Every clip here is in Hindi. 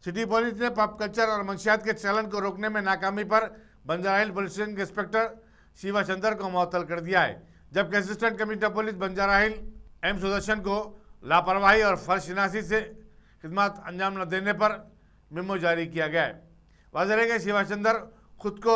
सिटी पुलिस ने पब कल्चर और मंशियात के चलन को रोकने में नाकामी पर बंजारा हिल पुलिस स्टेशन के इंस्पेक्टर शिवा चंद्र को मुअत्तल कर दिया है, जबकि असिस्टेंट कमिश्नर पुलिस बंजारा हिल एम सुदर्शन को लापरवाही और फर्शनासी से खिदमत अंजाम न देने पर मेमो जारी किया गया है। वाज़ेह है कि शिवा चंद्र खुद को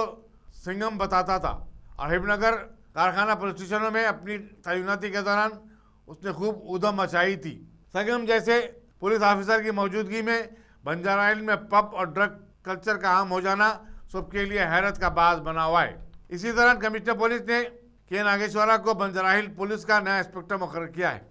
सिंघम बताता था और हिमनगर कारखाना पुलिस स्टेशनों में अपनी तैनाती के दौरान उसने खूब ऊधम मचाई थी। संगम जैसे पुलिस ऑफिसर की मौजूदगी में बंजारा हिल में पब और ड्रग कल्चर का आम हो जाना सबके लिए हैरत का बाज बना हुआ है। इसी दौरान कमिश्नर पुलिस ने के नागेश्वरा को बंजारा हिल पुलिस का नया इंस्पेक्टर मुकर्रर किया है।